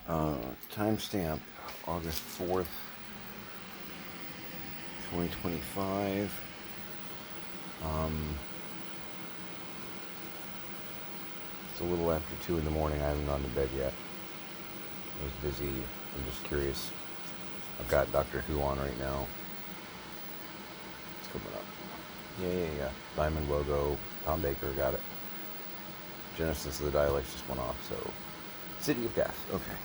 Timestamp August 4th, 2025. It's a little after 2 in the morning. I haven't gone to bed yet. I was busy. I'm just curious. I've got Doctor Who on right now. It's coming up. Yeah. Diamond logo. Tom Baker got it. Genesis of the Daleks just went off, so. City of Death. Okay.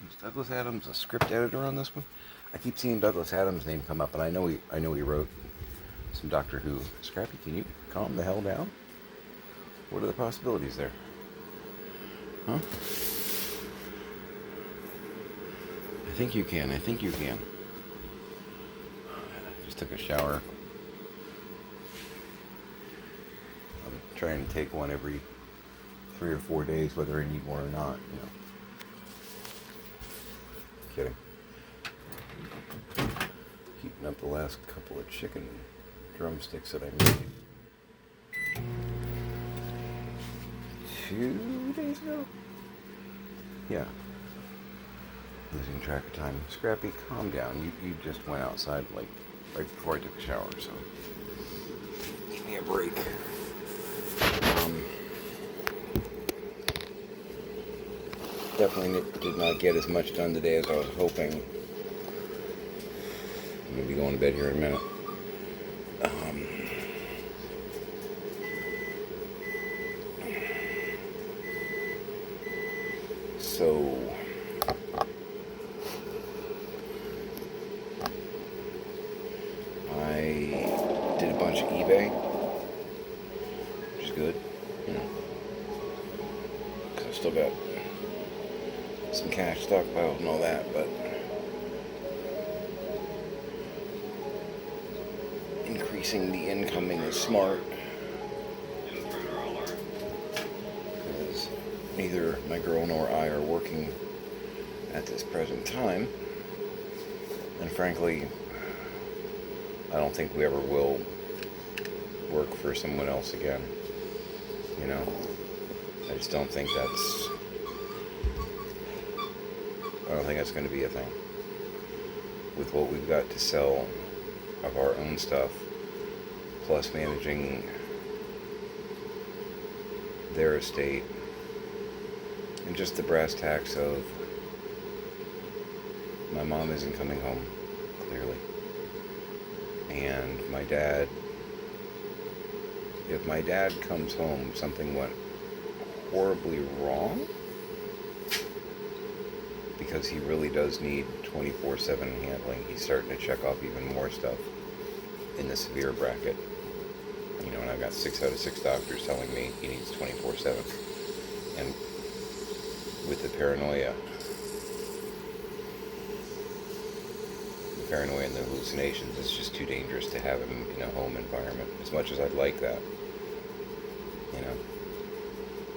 Is Douglas Adams a script editor on this one? I keep seeing Douglas Adams' name come up, and I know he wrote some Doctor Who. Scrappy, can you calm the hell down? What are the possibilities there? Huh? I think you can. Just took a shower. I'm trying to take one every 3 or 4 days, whether I need one or not, Kidding. Heating up the last couple of chicken drumsticks that I made 2 days ago? Yeah. Losing track of time. Scrappy, calm down. You just went outside like right before I took a shower, so give me a break. Definitely did not get as much done today as I was hoping. I'm gonna be going to bed here in a minute. So I did a bunch of eBay, which is good, because I've still got some cash stockpiled and all that, but increasing the incoming is smart, because neither my girl nor I are working at this present time, and frankly, I don't think we ever will work for someone else again. I just don't think that's going to be a thing. With what we've got to sell of our own stuff, plus managing their estate, and just the brass tacks of my mom isn't coming home, clearly. And my dad, if my dad comes home, something went horribly wrong, because he really does need 24/7 handling. He's starting to check off even more stuff in the severe bracket. And I've got 6 out of 6 doctors telling me he needs 24/7. And with the paranoia and the hallucinations, it's just too dangerous to have him in a home environment. As much as I'd like that,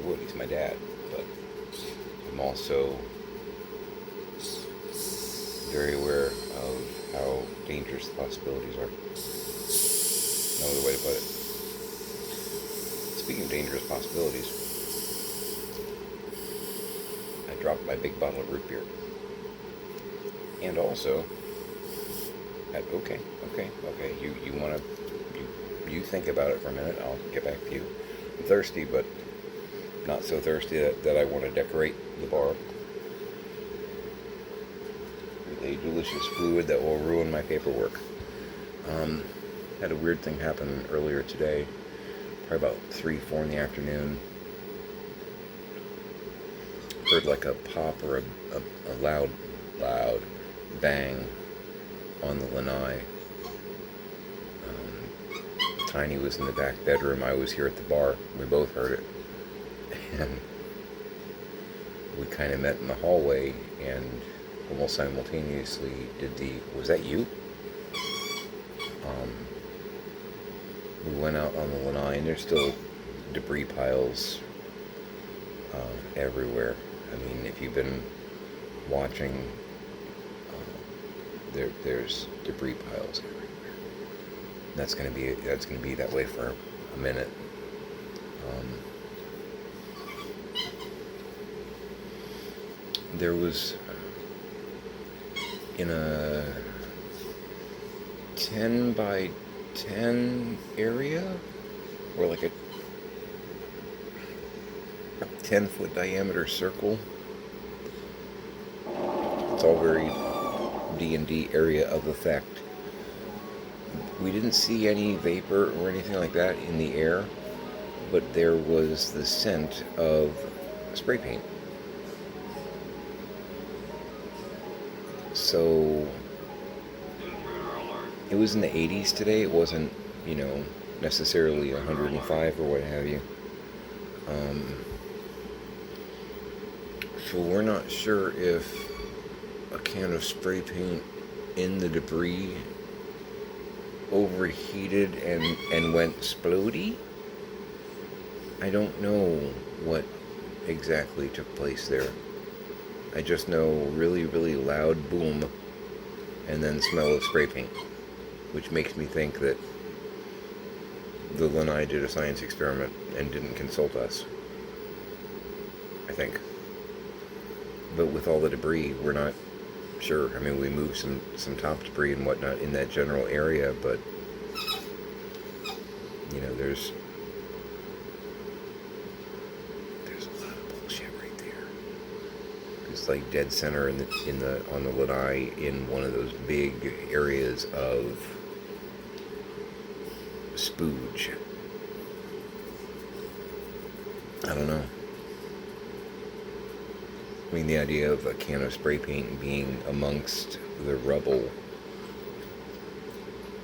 would. He's my dad, but I'm also very aware of how dangerous the possibilities are. No other way to put it. Speaking of dangerous possibilities, I dropped my big bottle of root beer. And also, okay. You think about it for a minute. I'll get back to you. I'm thirsty, but not so thirsty that I want to decorate the bar with a delicious fluid that will ruin my paperwork. Had a weird thing happen earlier today, probably about 3-4 in the afternoon. Heard like a pop or a loud bang on the lanai. Tiny was in the back bedroom. I was here at the bar. We both heard it. And we kind of met in the hallway and almost simultaneously was that you? We went out on the lanai, and there's still debris piles everywhere. I mean, if you've been watching, there's debris piles everywhere. That's gonna be that way for a minute. Um, there was in a 10 by 10 area, or like a 10-foot diameter circle. It's all very D&D area of effect. We didn't see any vapor or anything like that in the air, but there was the scent of spray paint. So it was in the 80s today. It wasn't, necessarily 105 or what have you. So we're not sure if a can of spray paint in the debris overheated and went splody. I don't know what exactly took place there. I just know really, really loud boom and then smell of spray paint, which makes me think that the Lanai did a science experiment and didn't consult us. I think. But with all the debris, we're not sure. I mean, we moved some top debris and whatnot in that general area, but there's a lot of bullshit right there. It's like dead center on the Lanai, in one of those big areas of spooge. I don't know. I mean, the idea of a can of spray paint being amongst the rubble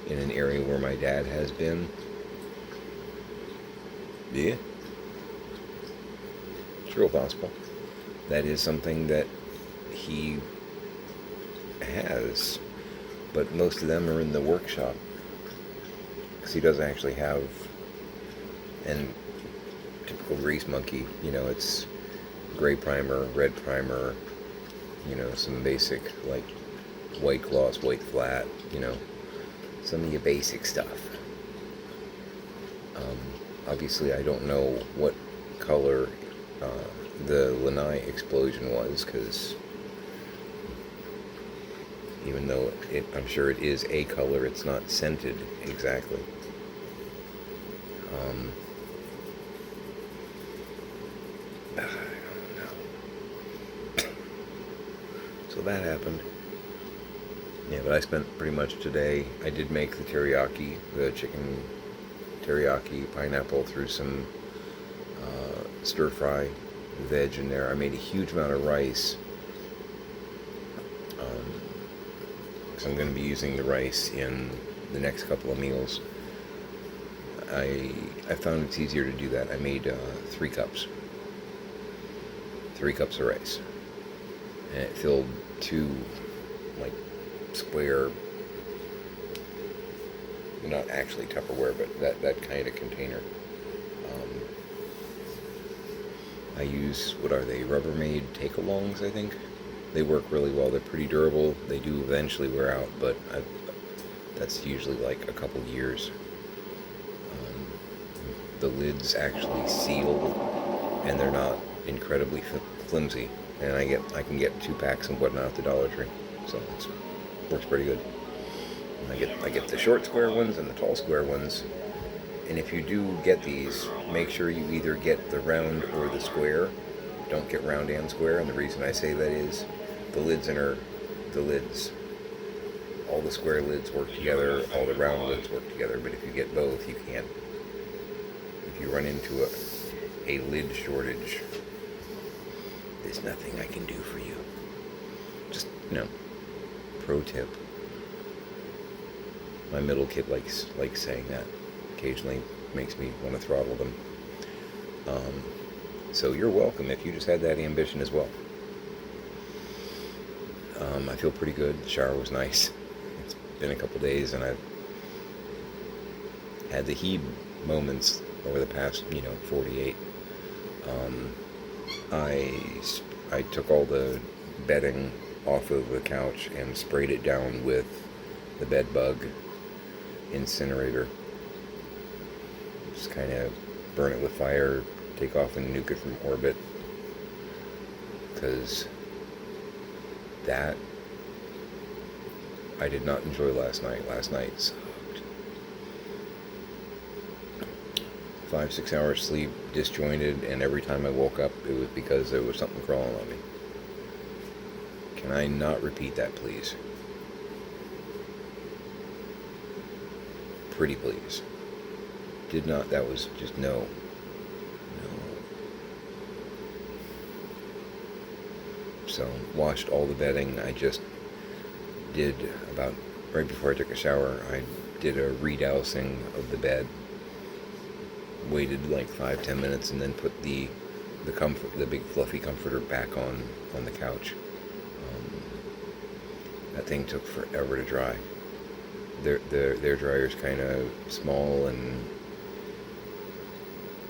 in an area where my dad has been. Yeah. It's real possible. That is something that he has, but most of them are in the workshop. Because he doesn't actually have, and typical grease monkey, it's gray primer, red primer, some basic, like, white gloss, white flat, some of your basic stuff. Obviously, I don't know what color the Lanai explosion was, because even though I'm sure it is a color, it's not scented exactly. I don't know. So that happened. Yeah, but I spent pretty much today. I did make the teriyaki, the chicken teriyaki, pineapple through some stir fry veg in there. I made a huge amount of rice. Because I'm going to be using the rice in the next couple of meals. I found it's easier to do that. I made 3 cups. 3 cups of rice. And it filled 2, like, square, not actually Tupperware, but that kind of container. I use, what are they, Rubbermaid take-alongs, I think. They work really well. They're pretty durable. They do eventually wear out, but that's usually like a couple years. The lids actually seal, and they're not incredibly flimsy. And I can get 2 packs and whatnot at the Dollar Tree, so it works pretty good. I get the short square ones and the tall square ones. And if you do get these, make sure you either get the round or the square. Don't get round and square, and the reason I say that is the lids the lids. All the square lids work together, all the round lids work together, but if you get both, you can't. If you run into a lid shortage, there's nothing I can do for you. Just, pro tip. My middle kid likes saying that. Occasionally makes me want to throttle them. So you're welcome if you just had that ambition as well. I feel pretty good. The shower was nice. It's been a couple days, and I've had the heat moments over the past, 48. I took all the bedding off of the couch and sprayed it down with the bed bug incinerator. Just kind of burn it with fire, take off and nuke it from orbit. Because that I did not enjoy last night. Last night sucked. 5-6 hours sleep, disjointed, and every time I woke up, it was because there was something crawling on me. Can I not repeat that, please? Pretty please. Did not, that was just no. No. So, washed all the bedding. I just did about, right before I took a shower, I did a redousing of the bed. Waited like 5-10 minutes and then put the big fluffy comforter back on the couch. That thing took forever to dry. Their dryer's kind of small and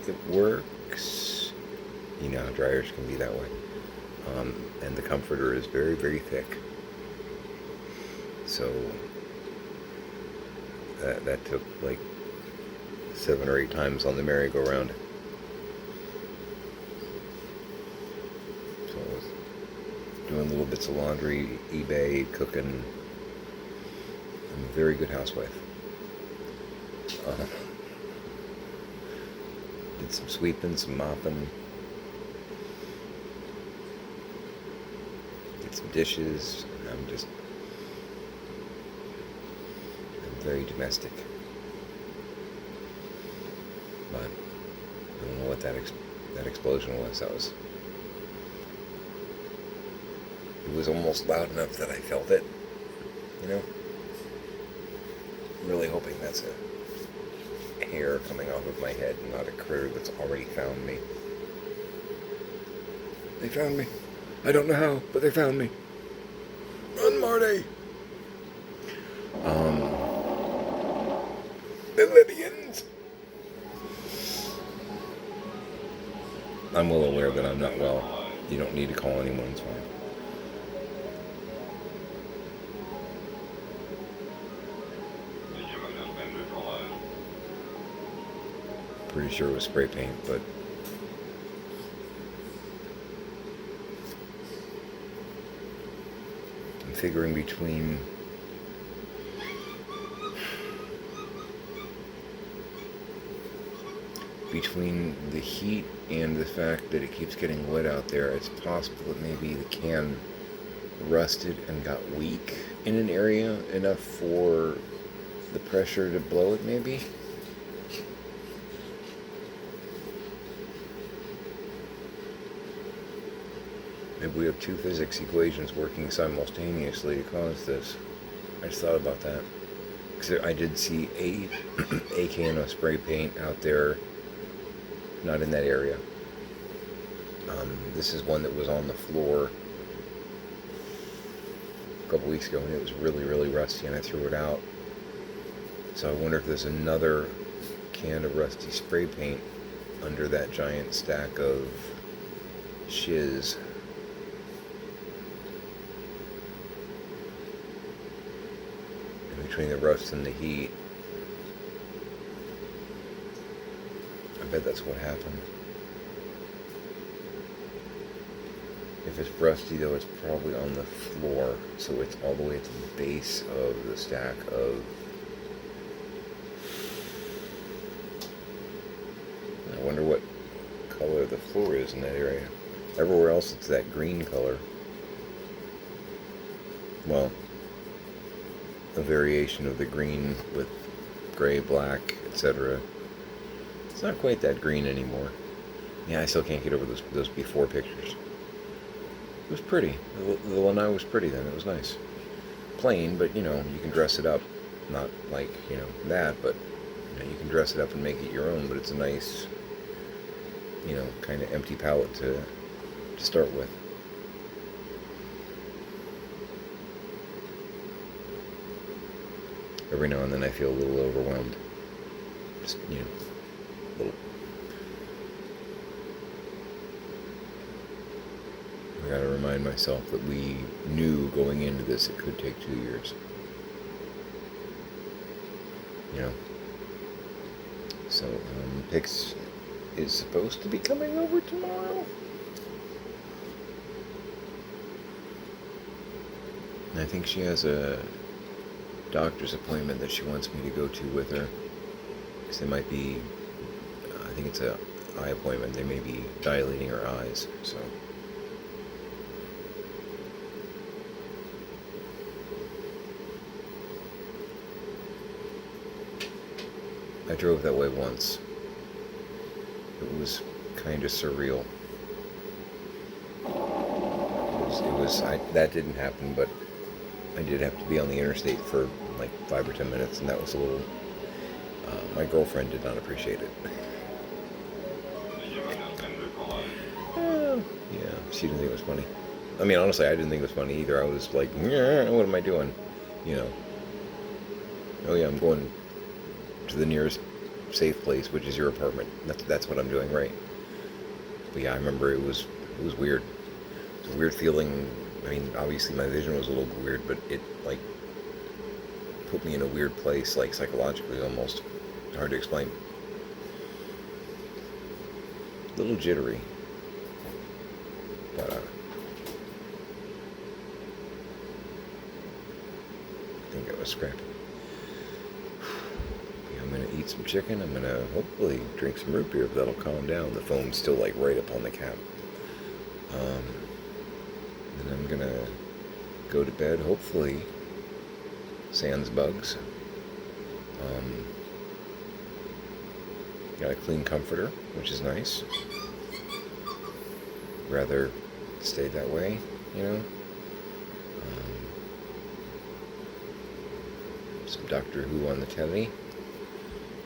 it works. You know how dryers can be that way. And the comforter is very, very thick. So that took like 7 or 8 times on the merry-go-round. So I was doing little bits of laundry, eBay, cooking. I'm a very good housewife. Did some sweeping, some mopping. Did some dishes. I'm very domestic. But I don't know what that explosion was. It was almost loud enough that I felt it. You know? I'm really hoping that's a hair coming off of my head and not a critter that's already found me. They found me. I don't know how, but they found me. Run, Marty! The Libyans! I'm well aware that I'm not well. You don't need to call anyone, it's fine. Pretty sure it was spray paint, but I'm figuring between the heat and the fact that it keeps getting wet out there, it's possible that maybe the can rusted and got weak in an area enough for the pressure to blow it, maybe. Maybe we have 2 physics equations working simultaneously to cause this. I just thought about that. Because I did see a can of spray paint out there, not in that area. This is one that was on the floor a couple weeks ago, and it was really, really rusty, and I threw it out. So I wonder if there's another can of rusty spray paint under that giant stack of shiz. Between the rust and the heat, I bet that's what happened. If it's rusty though, it's probably on the floor, so it's all the way to the base of the stack of... I wonder what color the floor is in that area. Everywhere else it's that green color. Well, a variation of the green with gray, black, etc. It's not quite that green anymore. Yeah, I still can't get over those before pictures. It was pretty. The lanai was pretty then. It was nice. Plain, but you can dress it up. Not like, that, but you can dress it up and make it your own, but it's a nice, kind of empty palette to start with. Every now and then I feel a little overwhelmed. Just, a little. I gotta remind myself that we knew going into this it could take 2 years. you know. So, Pix is supposed to be coming over tomorrow. And I think she has a doctor's appointment that she wants me to go to with her. Because they might be, I think it's a eye appointment. They may be dilating her eyes, so. I drove that way once. It was kind of surreal. That didn't happen, but I did have to be on the interstate for like 5 or 10 minutes, and that was a little, my girlfriend did not appreciate it. Yeah, she didn't think it was funny. I mean, honestly, I didn't think it was funny either. I was like, what am I doing? You know. Oh yeah, I'm going to the nearest safe place, which is your apartment. That's what I'm doing, right? But yeah, I remember it was weird. It was a weird feeling. I mean, obviously my vision was a little weird, but it like put me in a weird place, like psychologically almost. Hard to explain. A little jittery. But I think it was scrappy. I'm going to eat some chicken. I'm going to hopefully drink some root beer, but that'll calm down. The foam's still like right up on the cap. Then I'm going to go to bed, hopefully, sans bugs. Got a clean comforter, which is nice. Rather stay that way, you know. Some Doctor Who on the telly.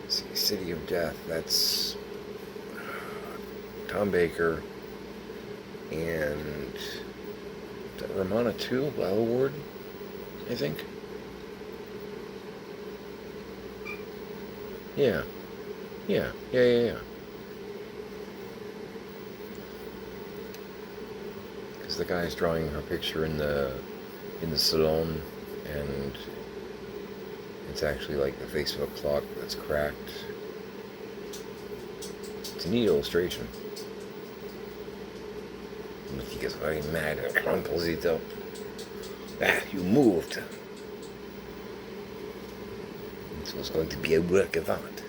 Let's see, City of Death. That's Tom Baker and is that Romana 2? Lyle Ward, I think. Yeah. Because the guy's drawing her picture in the salon, and it's actually like the face of a clock that's cracked. It's a neat illustration. And he gets very mad and crumples it up. Ah, you moved. This was going to be a work of art.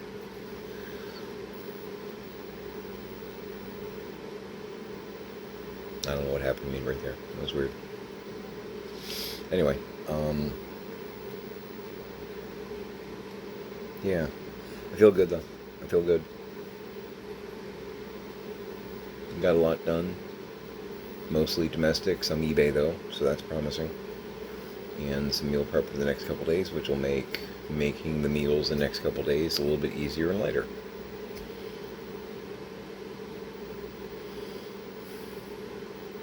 I don't know what happened to me right there. It was weird. Anyway, yeah. I feel good though. I feel good. Got a lot done. Mostly domestic, some eBay though, so that's promising. And some meal prep for the next couple days, which will make making the meals the next couple days a little bit easier and lighter.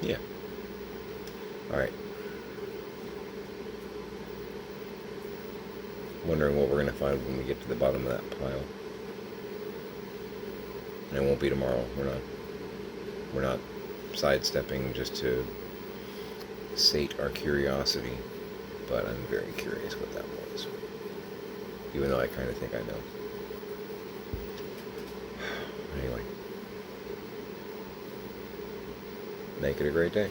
Yeah. Alright. Wondering what we're going to find when we get to the bottom of that pile. And it won't be tomorrow. We're not sidestepping just to sate our curiosity. But I'm very curious what that was. Even though I kind of think I know. Anyway. Make it a great day.